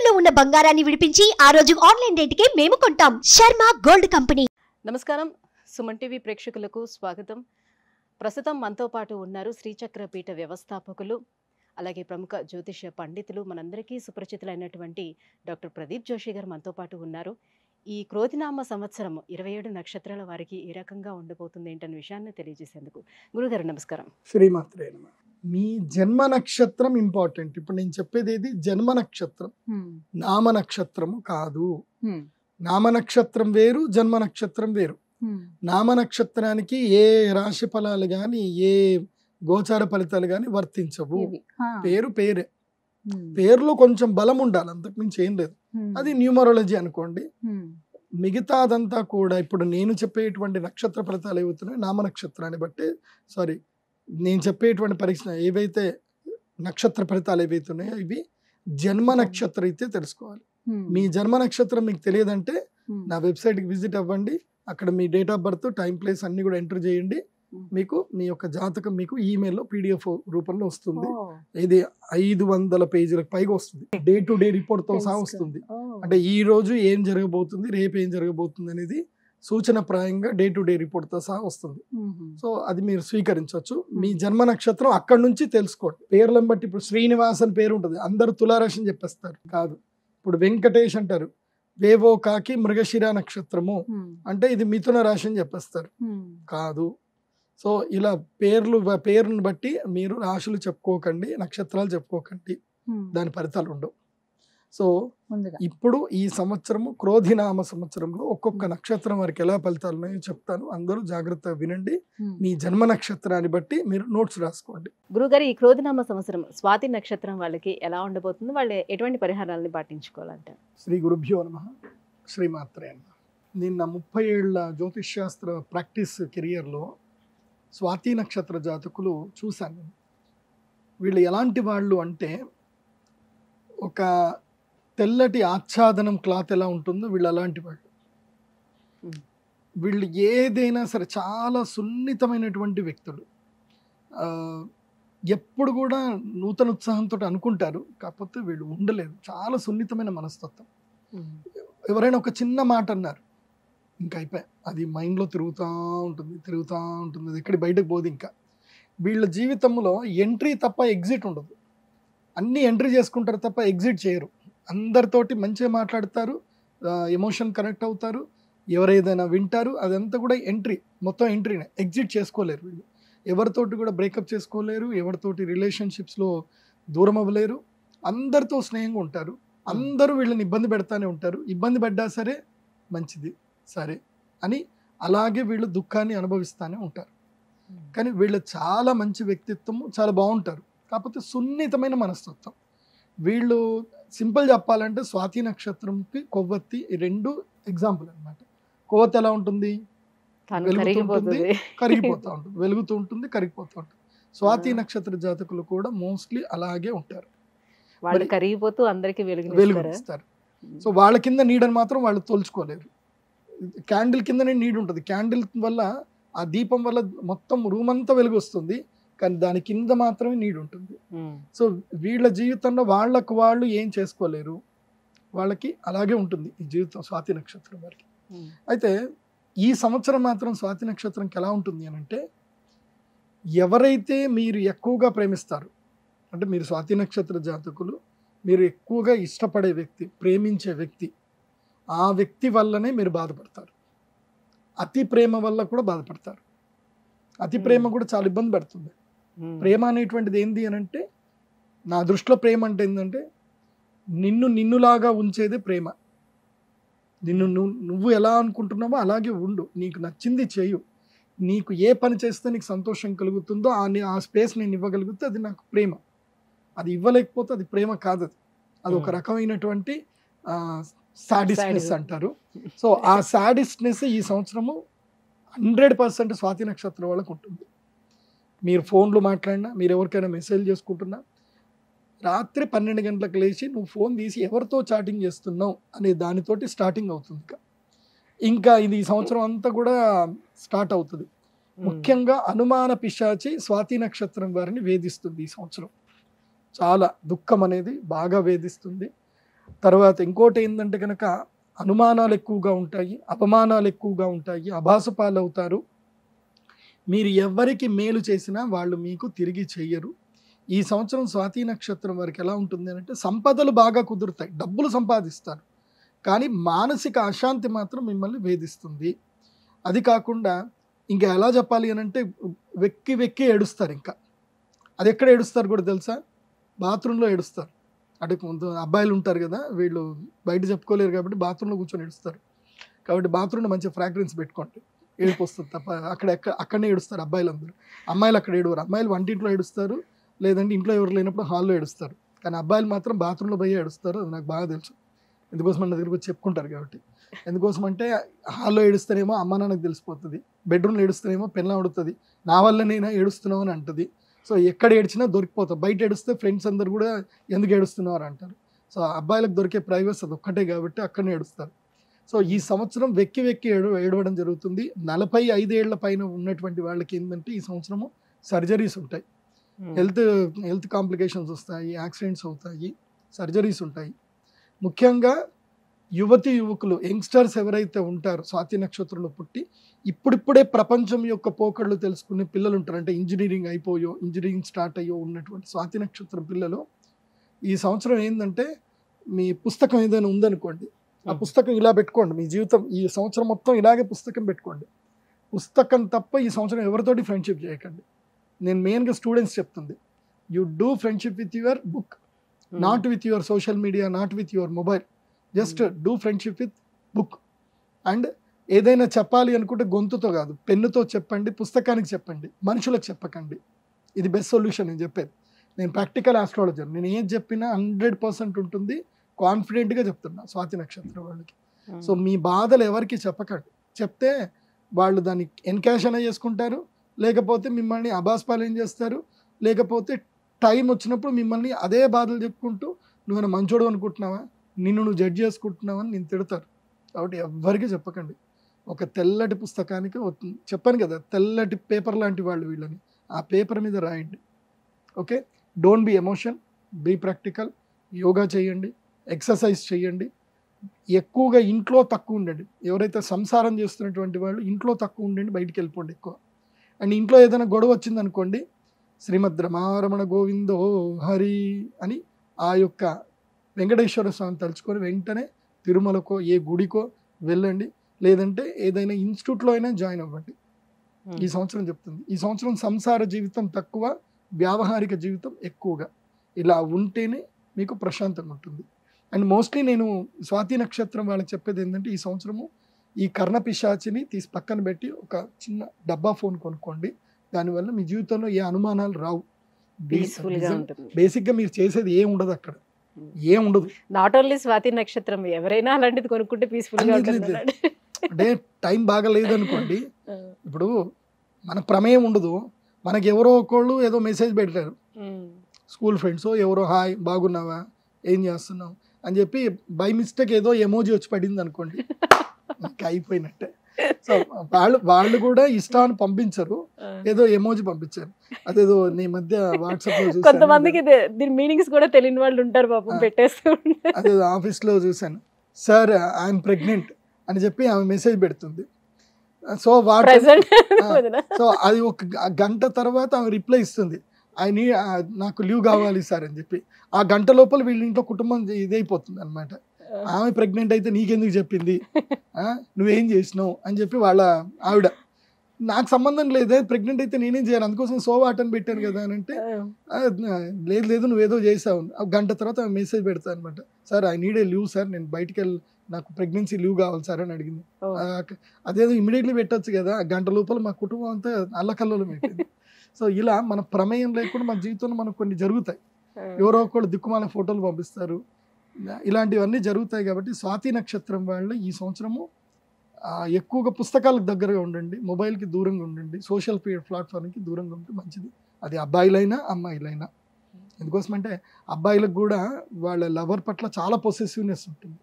తాకట్టులో ఉన్న బంగారాన్ని విడిపించి ఆ రోజు ఆన్లైన్ రేటుకే మేము కొంటాం. Sharma gold company. నమస్కారం, సుమన్ టీవీ ప్రేక్షకులకు స్వాగతం. ప్రస్తుతం మనతో పాటు ఉన్నారు శ్రీచక్ర పీఠ వ్యవస్థాపకులు, అలాగే ప్రముఖ జ్యోతిష్య పండితులు, మనందరికీ సుపరిచితులైనటువంటి డాక్టర్ ప్రదీప్ జోషి గారు మనతో పాటు ఉన్నారు. ఈ క్రోధినామ సంవత్సరం 27 నక్షత్రాల వారికి ఏ రకంగా ఉండబోతుంది ఏంటనే విషయాన్ని తెలియజేసేందుకు గురుగారు నమస్కారం. శ్రీమాత్రే నమః. మీ జన్మ నక్షత్రం ఇంపార్టెంట్. ఇప్పుడు నేను చెప్పేది ఏది జన్మ నక్షత్రం, నామ నక్షత్రము కాదు. నామ నక్షత్రం వేరు, జన్మ నక్షత్రం వేరు. నామ నక్షత్రానికి ఏ రాశి ఫలాలు గాని ఏ గోచార ఫలితాలు గాని వర్తించవు. పేరు పేరే, పేరులో కొంచెం బలం ఉండాలి, అంతకు మించి ఏం లేదు. అది న్యూమరాలజీ అనుకోండి. మిగతాదంతా కూడా ఇప్పుడు నేను చెప్పేటువంటి నక్షత్ర ఫలితాలు ఏవవుతున్నాయి నామ నక్షత్రాన్ని బట్టి, సారీ నేను చెప్పేటువంటి పరీక్ష ఏవైతే నక్షత్ర ఫలితాలు ఏవైతున్నాయో ఇవి జన్మ నక్షత్రం అయితే తెలుసుకోవాలి. మీ జన్మ నక్షత్రం మీకు తెలియదంటే నా వెబ్సైట్కి విజిట్ అవ్వండి. అక్కడ మీ date of birth, time, place అన్ని కూడా ఎంటర్ చేయండి. మీకు మీ యొక్క జాతకం మీకు ఈమెయిల్లో PDF రూపంలో వస్తుంది. ఇది 500 పేజీలకు పైగా వస్తుంది. డే టు డే రిపోర్ట్తో సహా వస్తుంది. అంటే ఈ రోజు ఏం జరగబోతుంది, రేపు ఏం జరగబోతుంది అనేది సూచన ప్రాయంగా డే టు డే రిపోర్ట్తో సహా వస్తుంది. సో అది మీరు స్వీకరించవచ్చు. మీ జన్మ నక్షత్రం అక్కడి నుంచి తెలుసుకోండి. పేర్లను బట్టి ఇప్పుడు శ్రీనివాస్ అని పేరు ఉంటుంది, అందరూ తులారాశి అని చెప్పేస్తారు. కాదు. ఇప్పుడు వెంకటేష్ అంటారు, వేవో కాకి మృగశిర నక్షత్రము అంటే ఇది మిథున రాశి అని చెప్పేస్తారు. కాదు. సో ఇలా పేరును బట్టి మీరు రాశులు చెప్పుకోకండి, నక్షత్రాలు చెప్పుకోకండి, దాని ఫలితాలు ఉండవు. సో ఇప్పుడు ఈ సంవత్సరము క్రోధినామ సంవత్సరంలో ఒక్కొక్క నక్షత్రం వారికి ఎలా ఫలితాలు ఉన్నాయో చెప్తాను. అందరూ జాగ్రత్తగా వినండి. మీ జన్మ నక్షత్రాన్ని బట్టి మీరు నోట్స్ రాసుకోండి. గురుగారు, ఈ క్రోధినామ సంవత్సరం స్వాతి నక్షత్రం వాళ్ళకి ఎలా ఉండబోతుంది, వాళ్ళు ఎటువంటి పరిహారాలను పాటించుకోవాలంట? శ్రీ గురుభ్యో నమః. శ్రీమాత్రే నమః. నిన్న 30 ఏళ్ల జ్యోతిష్శాస్త్ర ప్రాక్టీస్ కెరియర్లో స్వాతి నక్షత్ర జాతకులు చూశాను. వీళ్ళు ఎలాంటి వాళ్ళు అంటే, ఒక తెల్లటి ఆచ్ఛాదనం క్లాత్ ఎలా ఉంటుందో వీళ్ళు అలాంటి వాళ్ళు. వీళ్ళు ఏదైనా సరే చాలా సున్నితమైనటువంటి వ్యక్తులు. ఎప్పుడు కూడా నూతన ఉత్సాహంతో అనుకుంటారు, కాకపోతే వీళ్ళు ఉండలేదు. చాలా సున్నితమైన మనస్తత్వం. ఎవరైనా ఒక చిన్న మాట అన్నారు, ఇంకా అయిపోయి అది మైండ్లో తిరుగుతూ ఉంటుంది, అది ఎక్కడి బయటకు పోదు. ఇంకా వీళ్ళ జీవితంలో ఎంట్రీ తప్ప ఎగ్జిట్ ఉండదు. అన్నీ ఎంట్రీ చేసుకుంటారు తప్ప ఎగ్జిట్ చేయరు. అందరితోటి మంచిగా మాట్లాడతారు, ఎమోషన్ కనెక్ట్ అవుతారు, ఎవరేదైనా వింటారు, అదంతా కూడా ఎంట్రీ, మొత్తం ఎంట్రీనే. ఎగ్జిట్ చేసుకోలేరు వీళ్ళు. ఎవరితోటి కూడా బ్రేకప్ చేసుకోలేరు, ఎవరితోటి రిలేషన్షిప్స్లో దూరం అవ్వలేరు. అందరితో స్నేహంగా ఉంటారు. అందరూ వీళ్ళని ఇబ్బంది పెడతానే ఉంటారు. ఇబ్బంది పడ్డా సరే మంచిది సరే అని అలాగే వీళ్ళు దుఃఖాన్ని అనుభవిస్తూనే ఉంటారు. కానీ వీళ్ళు చాలా మంచి వ్యక్తిత్వము, చాలా బాగుంటారు. కాకపోతే సున్నితమైన మనస్తత్వం. వీళ్ళు సింపుల్ చెప్పాలంటే స్వాతి నక్షత్రంకి కొవ్వొత్తి రెండు ఎగ్జాంపుల్ అనమాట. కొవ్వొత్తి ఎలా ఉంటుంది? వెలుగుతుంటుంది, కరిగిపోతూ ఉంటుంది, వెలుగుతూ ఉంటుంది, కరిగిపోతూ ఉంటుంది. స్వాతి నక్షత్ర జాతకులు కూడా మోస్ట్లీ అలాగే ఉంటారు. వాళ్ళు కరిగిపోతూ అందరికీ వెలుగునిస్తారు. సో వాళ్ళ కింద నీడని మాత్రం వాళ్ళు తోల్చుకోలేరు. క్యాండిల్ కిందనే నీడు ఉంటుంది. క్యాండిల్ వల్ల, ఆ దీపం వల్ల మొత్తం రూమ్ అంతా వెలుగు వస్తుంది, కానీ దాని కింద మాత్రమే నీడు ఉంటుంది. సో వీళ్ళ జీవితంలో వాళ్ళకు వాళ్ళు ఏం చేసుకోలేరు, వాళ్ళకి అలాగే ఉంటుంది ఈ జీవితం స్వాతి నక్షత్రం వారికి. అయితే ఈ సంవత్సరం మాత్రం స్వాతి నక్షత్రంకి ఎలా ఉంటుంది అని అంటే, ఎవరైతే మీరు ఎక్కువగా ప్రేమిస్తారు, అంటే మీరు స్వాతి నక్షత్ర జాతకులు, మీరు ఎక్కువగా ఇష్టపడే వ్యక్తి, ప్రేమించే వ్యక్తి, ఆ వ్యక్తి వల్లనే మీరు బాధపడతారు. అతి ప్రేమ వల్ల కూడా బాధపడతారు. అతి ప్రేమ కూడా చాలా ఇబ్బంది పడుతుంది. ప్రేమ అనేటువంటిది ఏంది అని అంటే, నా దృష్టిలో ప్రేమ అంటే ఏంటంటే, నిన్నులాగా ఉంచేదే ప్రేమ. నువ్వు ఎలా అనుకుంటున్నావో అలాగే ఉండు, నీకు నచ్చింది చేయు, నీకు ఏ పని చేస్తే నీకు సంతోషం కలుగుతుందో ఆ స్పేస్ నేను ఇవ్వగలిగితే అది నాకు ప్రేమ. అది ఇవ్వలేకపోతే అది ప్రేమ కాదు. అది ఒక రకమైనటువంటి సాడిస్ట్నెస్ అంటారు. సో ఆ సాడిస్ట్నెస్ ఈ సంవత్సరము 100% స్వాతి నక్షత్రం వాళ్ళకు ఉంటుంది. మీరు ఫోన్లు మాట్లాడినా, మీరు ఎవరికైనా మెసేజ్ చేసుకుంటున్నా, రాత్రి 12 గంటలకు లేచి నువ్వు ఫోన్ తీసి ఎవరితో చాటింగ్ చేస్తున్నావు అనే దానితోటి స్టార్టింగ్ అవుతుంది. ఇంకా ఇది ఈ సంవత్సరం అంతా కూడా స్టార్ట్ అవుతుంది. ముఖ్యంగా అనుమాన పిశాచి స్వాతి నక్షత్రం వారిని వేధిస్తుంది ఈ సంవత్సరం. చాలా దుఃఖం అనేది బాగా వేధిస్తుంది. తర్వాత ఇంకోటి ఏంటంటే కనుక అనుమానాలు ఎక్కువగా ఉంటాయి, అపమానాలు ఎక్కువగా ఉంటాయి, అభాసు పాలవుతారు. మీరు ఎవరికి మేలు చేసినా వాళ్ళు మీకు తిరిగి చెయ్యరు. ఈ సంవత్సరం స్వాతి నక్షత్రం వారికి ఎలా ఉంటుంది అంటే సంపదలు బాగా కుదురుతాయి, డబ్బులు సంపాదిస్తారు, కానీ మానసిక అశాంతి మాత్రం మిమ్మల్ని వేధిస్తుంది. అది కాకుండా ఇంకా ఎలా చెప్పాలి అని అంటే వెక్కి వెక్కి ఏడుస్తారు. ఇంకా అది ఎక్కడ ఏడుస్తారు కూడా తెలుసా? బాత్రూంలో ఏడుస్తారు. అంటే కొంత అబ్బాయిలు ఉంటారు కదా, వీళ్ళు బయట చెప్పుకోలేరు కాబట్టి బాత్రూంలో కూర్చొని ఏడుస్తారు. కాబట్టి బాత్రూంలో మంచిగా ఫ్రాగ్రెన్స్ పెట్టుకోండి, ఏడుపు వస్తుంది తప్ప. అక్కడనే ఏడుస్తారు అబ్బాయిలందరూ. అమ్మాయిలు అక్కడ ఏడువారు. అమ్మాయిలు వంటింట్లో ఏడుస్తారు, లేదంటే ఇంట్లో ఎవరు లేనప్పుడు హాల్లో ఏడుస్తారు. కానీ అబ్బాయిలు మాత్రం బాత్రూంలో పోయి ఏడుస్తారు. అది నాకు బాగా తెలుసు, ఎందుకోసం మన దగ్గరికి వచ్చి చెప్పుకుంటారు కాబట్టి. ఎందుకోసం అంటే హాల్లో ఏడుస్తేనేమో అమ్మ నాన్నకు తెలిసిపోతుంది, బెడ్రూమ్లో ఏడుస్తేనేమో పెళ్ళ అడుగుతుంది, నా వల్ల నేను ఏడుస్తున్నావు అని అంటుంది. సో ఎక్కడ ఏడ్చినా దొరికిపోతావు. బయట ఏడుస్తే ఫ్రెండ్స్ అందరు కూడా ఎందుకు ఏడుస్తున్నారు అంటారు. సో అబ్బాయిలకు దొరికే ప్రైవసీ అది ఒక్కటే కాబట్టి అక్కడనే ఏడుస్తారు. సో ఈ సంవత్సరం వెక్కి వెక్కి ఏడవడం జరుగుతుంది. 45 ఏళ్ల పైన ఉన్నటువంటి వాళ్ళకి ఏంటంటే ఈ సంవత్సరము సర్జరీస్ ఉంటాయి, హెల్త్ కాంప్లికేషన్స్ వస్తాయి, యాక్సిడెంట్స్ అవుతాయి, సర్జరీస్ ఉంటాయి. ముఖ్యంగా యువతి యువకులు, యంగ్స్టర్స్ ఎవరైతే ఉంటారో స్వాతి నక్షత్రంలో పుట్టి ఇప్పుడిప్పుడే ప్రపంచం యొక్క పోకళ్ళు తెలుసుకునే పిల్లలు ఉంటారు. అంటే ఇంజనీరింగ్ స్టార్ట్ అయ్యో ఉన్నటువంటి స్వాతి నక్షత్రం పిల్లలు ఈ సంవత్సరం ఏంటంటే మీ పుస్తకం ఏదైనా ఉందనుకోండి, ఆ పుస్తకం ఇలా పెట్టుకోండి. మీ జీవితం ఈ సంవత్సరం మొత్తం ఇలాగే పుస్తకం పెట్టుకోండి. పుస్తకం తప్ప ఈ సంవత్సరం ఎవరితోటి ఫ్రెండ్షిప్ చేయకండి. నేను మెయిన్గా స్టూడెంట్స్ చెప్తుంది, you do friendship with your book, not with your social media, not with your mobile. Just do friendship with book. And ఏదైనా చెప్పాలి అనుకుంటే గొంతుతో కాదు, పెన్నుతో చెప్పండి, పుస్తకానికి చెప్పండి, మనుషులకు చెప్పకండి. ఇది బెస్ట్ సొల్యూషన్ నేను చెప్పేది. నేను ప్రాక్టికల్ ఆస్ట్రాలజర్, నేను ఏం చెప్పినా 100% ఉంటుంది, కాన్ఫిడెంట్గా చెప్తున్నా స్వాతి నక్షత్రం వాళ్ళకి. సో మీ బాధలు ఎవరికి చెప్పకండి. చెప్తే వాళ్ళు దాన్ని ఎన్కాష్ అయినా చేసుకుంటారు, లేకపోతే మిమ్మల్ని అబాస్పాలు ఏం చేస్తారు, లేకపోతే టైం వచ్చినప్పుడు మిమ్మల్ని అదే బాధలు చెప్పుకుంటూ నువ్వు మంచోడు అనుకుంటున్నావా, నిన్ను నువ్వు జడ్జ్ చేసుకుంటున్నావని నేను తిడతారు. కాబట్టి ఎవ్వరికీ చెప్పకండి. ఒక తెల్లటి పుస్తకానికి చెప్పాను కదా, తెల్లటి పేపర్ లాంటి వాళ్ళు వీళ్ళని, ఆ పేపర్ మీద రాయండి. Okay, don't be emotion, be practical. Yoga చేయండి, ఎక్సర్సైజ్ చేయండి, ఎక్కువగా ఇంట్లో తక్కువ ఉండండి. ఎవరైతే సంసారం చేస్తున్నటువంటి వాళ్ళు ఇంట్లో తక్కువ ఉండండి, బయటికి వెళ్ళిపోండి ఎక్కువ. అండ్ ఇంట్లో ఏదైనా గొడవ వచ్చిందనుకోండి, శ్రీమద్ రమారమణ గోవిందో హరి అని ఆ యొక్క వెంకటేశ్వర స్వామిని తలుచుకొని వెంటనే తిరుమలకో ఏ గుడికో వెళ్ళండి, లేదంటే ఏదైనా ఇన్స్టిట్యూట్లో అయినా జాయిన్ అవ్వండి. ఈ సంవత్సరం చెప్తుంది. ఈ సంవత్సరం సంసార జీవితం తక్కువ, వ్యావహారిక జీవితం ఎక్కువగా. ఇలా ఉంటేనే మీకు ప్రశాంతంగా ఉంటుంది. అండ్ మోస్ట్లీ నేను స్వాతి నక్షత్రం వాళ్ళకి చెప్పేది ఏంటంటే ఈ సంవత్సరము ఈ కర్ణ పిశాచిని తీసి పక్కన పెట్టి ఒక చిన్న డబ్బా ఫోన్ కొనుక్కోండి. దానివల్ల మీ జీవితంలో ఏ అనుమానాలు రావు. బేసిక్గా మీరు చేసేది ఏం ఉండదు అక్కడ, ఏం ఉండదు. నాట్ ఓన్లీ స్వాతి నక్షత్రం, ఎవరైనా అలాంటిది కొనుక్కుంటే పీస్ఫుల్ గా ఉంటుంది. అంటే టైం బాగా లేదనుకోండి, ఇప్పుడు మన ప్రమేయం ఉండదు, మనకి ఎవరో ఒకళ్ళు ఏదో మెసేజ్ పెట్టారు, స్కూల్ ఫ్రెండ్స్ ఎవరో, హాయ్ బాగున్నావా, ఏం చేస్తున్నావు అని చెప్పి బై మిస్టేక్ ఏదో ఎమోజీ వచ్చి పడింది అనుకోండి, అయిపోయినట్టే. సో వాళ్ళు కూడా ఇష్టాన్ని పంపించరు, ఏదో ఎమోజీ పంపించారు. అదేదో నీ మధ్య వాట్సాప్ లో చూసాను, కొంతమందికి దీని మీనింగ్స్ కూడా తెలియని వాళ్ళు ఉంటారు పాపం, పెట్టేస్తూ. అదేదో ఆఫీస్ లో చూసాను, సార్ ఐఎమ్ ప్రెగ్నెంట్ అని చెప్పి ఆమె మెసేజ్ పెడుతుంది. సో సో అది ఒక గంట తర్వాత ఆమె రిప్లై ఇస్తుంది, నాకు లీవ్ కావాలి సార్ అని చెప్పి. ఆ గంట లోపల వీళ్ళ ఇంట్లో కుటుంబం ఇదైపోతుంది అనమాట. ఆమె ప్రెగ్నెంట్ అయితే నీకెందుకు చెప్పింది, నువ్వేం చేసినావు అని చెప్పి వాళ్ళ ఆవిడ, నాకు సంబంధం లేదే, ప్రెగ్నెంట్ అయితే నేనేం చేయాలి, అందుకోసం సోవాటని పెట్టాను కదా అని అంటే, లేదు నువ్వేదో చేసావు. గంట తర్వాత ఆమె మెసేజ్ పెడతా అనమాట, sir I need a leave sir, నేను బయటికి వెళ్ళి నాకు ప్రెగ్నెన్సీ లీవ్ కావాలి సార్ అని అడిగింది. అదేదో ఇమీడియట్లీ పెట్టచ్చు కదా, గంట లోపల మా కుటుంబం అంతా అల్లకల్లోలం పెట్టింది. సో ఇలా మన ప్రమేయం లేకుండా మన జీవితంలో మనకు కొన్ని జరుగుతాయి. ఎవరో ఒకళ్ళు దిక్కుమాల ఫోటోలు పంపిస్తారు, ఇలాంటివన్నీ జరుగుతాయి. కాబట్టి స్వాతి నక్షత్రం వాళ్ళు ఈ సంవత్సరము ఎక్కువగా పుస్తకాలకు దగ్గరగా ఉండండి, మొబైల్కి దూరంగా ఉండండి, సోషల్ ప్లాట్ఫామ్కి దూరంగా ఉంటే మంచిది. అది అబ్బాయిలైనా అమ్మాయిలైనా. ఎందుకోసమంటే అబ్బాయిలకు కూడా వాళ్ళ లవర్ పట్ల చాలా పొసెసివ్నెస్ ఉంటుంది.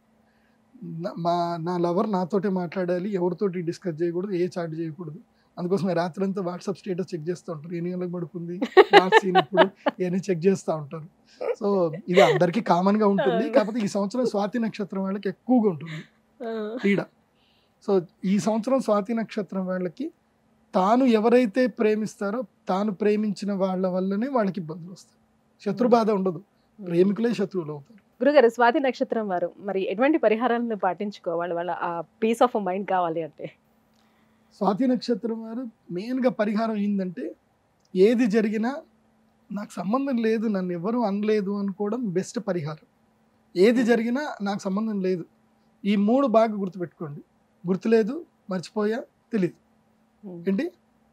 నా లవర్ నాతోటే మాట్లాడాలి, ఎవరితోటి డిస్కస్ చేయకూడదు, ఏ చాట్ చేయకూడదు అందుకోసమే రాత్రంతా వాట్సాప్ స్టేటస్ చెక్ చేస్తూ ఉంటారు, ఎన్ని గంటలకు పడుకుంది, లాస్ట్ సీన్ ఇప్పుడు ఇవన్నీ చెక్ చేస్తూ ఉంటారు. సో ఇది అందరికీ కామన్ గా ఉంటుంది. కాకపోతే ఈ సంవత్సరం స్వాతి నక్షత్రం వాళ్ళకి ఎక్కువగా ఉంటుంది పీడ. సో ఈ సంవత్సరం స్వాతి నక్షత్రం వాళ్ళకి తాను ఎవరైతే ప్రేమిస్తారో తాను ప్రేమించిన వాళ్ళ వల్లనే వాళ్ళకి ఇబ్బందులు వస్తాయి. శత్రుబాధ ఉండదు, ప్రేమికులే శత్రువులు అవుతారు. గురుగారు, స్వాతి నక్షత్రం వారు మరి ఎటువంటి పరిహారాలను పాటించుకోవాలి వాళ్ళ ఆ పీస్ ఆఫ్ మైండ్ కావాలి అంటే? స్వాతి నక్షత్రం వారు మెయిన్గా పరిహారం ఏంటంటే, ఏది జరిగినా నాకు సంబంధం లేదు, నన్ను ఎవరు అనలేదు అనుకోవడం బెస్ట్ పరిహారం. ఏది జరిగినా నాకు సంబంధం లేదు, ఈ 3 బాగా గుర్తుపెట్టుకోండి. గుర్తులేదు, మర్చిపోయా, తెలియదు. ఏంటి?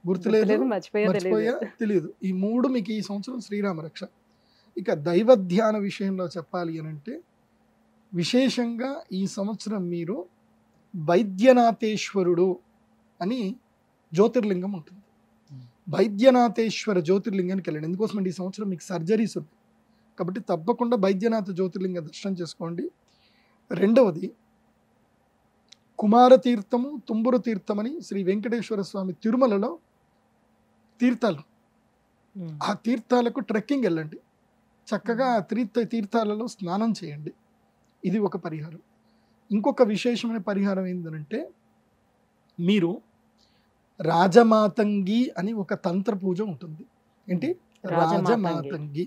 గుర్తులేదు, మర్చిపోయా, తెలియదు. ఈ 3 మీకు ఈ సంవత్సరం శ్రీరామ రక్ష. ఇక దైవ ధ్యాన విషయంలో చెప్పాలి అని అంటే, విశేషంగా ఈ సంవత్సరం మీరు వైద్యనాథేశ్వరుడు అని జ్యోతిర్లింగం ఉంటుంది. వైద్యనాథేశ్వర జ్యోతిర్లింగానికి వెళ్ళండి. ఎందుకోసమంటే ఈ సంవత్సరం మీకు సర్జరీస్ ఉన్నాయి కాబట్టి తప్పకుండా వైద్యనాథ జ్యోతిర్లింగ దర్శనం చేసుకోండి. రెండవది కుమార తీర్థము, తుంబుర తీర్థమని శ్రీ వెంకటేశ్వర స్వామి తిరుమలలో తీర్థాలు, ఆ తీర్థాలకు ట్రెక్కింగ్ వెళ్ళండి. చక్కగా ఆ తీర్థాలలో స్నానం చేయండి. ఇది ఒక పరిహారం. ఇంకొక విశేషమైన పరిహారం ఏంటంటే, మీరు రాజమాతంగి అని ఒక తంత్ర పూజ ఉంటుంది. ఏంటి? రాజమాతంగి.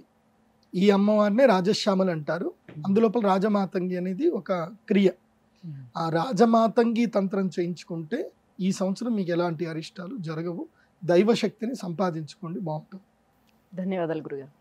ఈ అమ్మవారినే రాజశ్యామలు అంటారు. అందులోపల రాజమాతంగి అనేది ఒక క్రియ. ఆ రాజమాతంగి తంత్రం చేయించుకుంటే ఈ సంవత్సరం మీకు ఎలాంటి అరిష్టాలు జరగవు. దైవశక్తిని సంపాదించుకోండి, బాగుంటుంది. ధన్యవాదాలు గురుగారు.